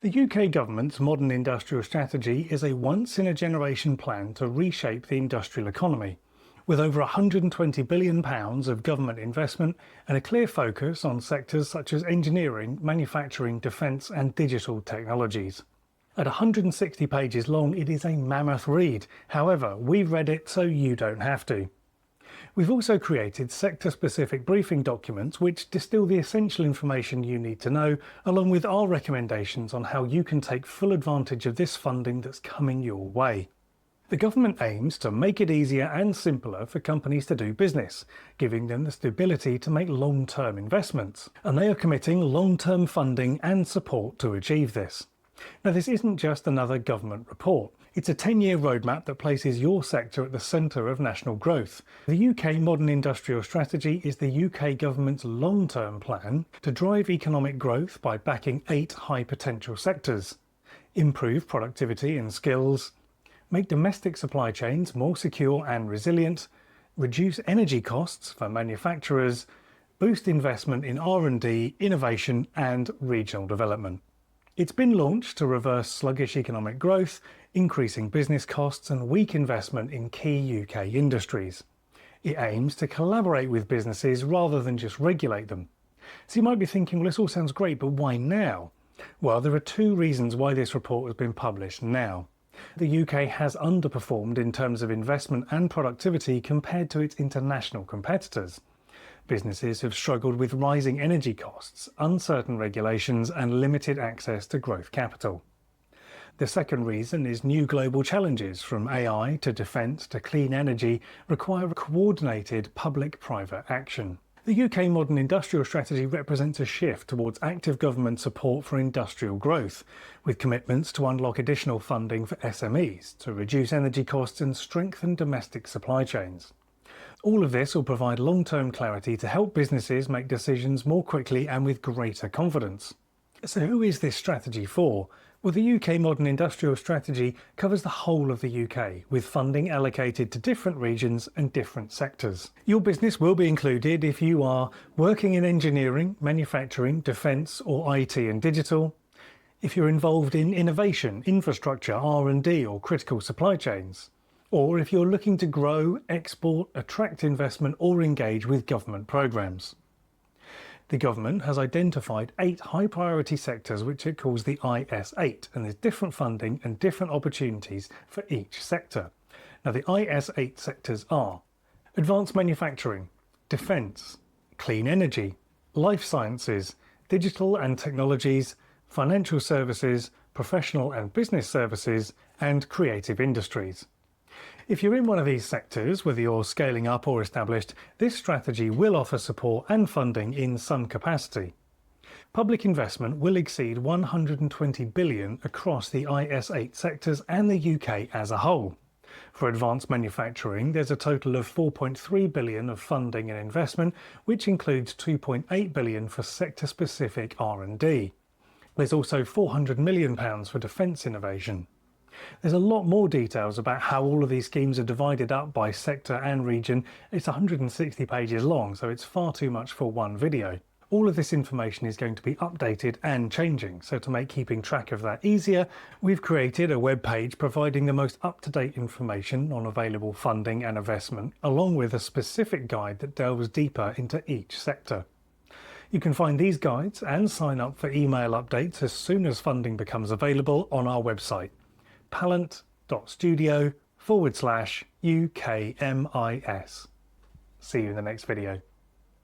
The UK government's modern industrial strategy is a once-in-a-generation plan to reshape the industrial economy, with over £120 billion of government investment and a clear focus on sectors such as engineering, manufacturing, defence and digital technologies. At 160 pages long, it is a mammoth read. However, we've read it so you don't have to. We've also created sector-specific briefing documents which distill the essential information you need to know, along with our recommendations on how you can take full advantage of this funding that's coming your way. The government aims to make it easier and simpler for companies to do business, giving them the stability to make long-term investments, and they are committing long-term funding and support to achieve this. Now, this isn't just another government report. It's a 10-year roadmap that places your sector at the centre of national growth. The UK Modern Industrial Strategy is the UK government's long-term plan to drive economic growth by backing 8 high-potential sectors, improve productivity and skills, make domestic supply chains more secure and resilient, reduce energy costs for manufacturers, boost investment in R&D, innovation and regional development. It's been launched to reverse sluggish economic growth, increasing business costs and weak investment in key UK industries. It aims to collaborate with businesses rather than just regulate them. So you might be thinking, well, this all sounds great, but why now? Well, there are 2 reasons why this report has been published now. The UK has underperformed in terms of investment and productivity compared to its international competitors. Businesses have struggled with rising energy costs, uncertain regulations and limited access to growth capital. The second reason is new global challenges from AI to defence to clean energy require coordinated public-private action. The UK Modern Industrial Strategy represents a shift towards active government support for industrial growth, with commitments to unlock additional funding for SMEs, to reduce energy costs and strengthen domestic supply chains. All of this will provide long-term clarity to help businesses make decisions more quickly and with greater confidence. So who is this strategy for? Well, the UK Modern Industrial Strategy covers the whole of the UK, with funding allocated to different regions and different sectors. Your business will be included if you are working in engineering, manufacturing, defence or IT and digital, if you're involved in innovation, infrastructure, R&D or critical supply chains, or if you're looking to grow, export, attract investment or engage with government programmes. The government has identified 8 high priority sectors which it calls the IS8, and there's different funding and different opportunities for each sector. Now the IS8 sectors are advanced manufacturing, defence, clean energy, life sciences, digital and technologies, financial services, professional and business services and creative industries. If you're in one of these sectors, whether you're scaling up or established, this strategy will offer support and funding in some capacity. Public investment will exceed £120 billion across the IS8 sectors and the UK as a whole. For advanced manufacturing, there's a total of £4.3 billion of funding and investment, which includes £2.8 billion for sector-specific R&D. There's also £400 million for defence innovation. There's a lot more details about how all of these schemes are divided up by sector and region. It's 160 pages long, so it's far too much for one video. All of this information is going to be updated and changing, so to make keeping track of that easier, we've created a web page providing the most up-to-date information on available funding and investment, along with a specific guide that delves deeper into each sector. You can find these guides and sign up for email updates as soon as funding becomes available on our website, pallant.studio/UKMIS. See you in the next video.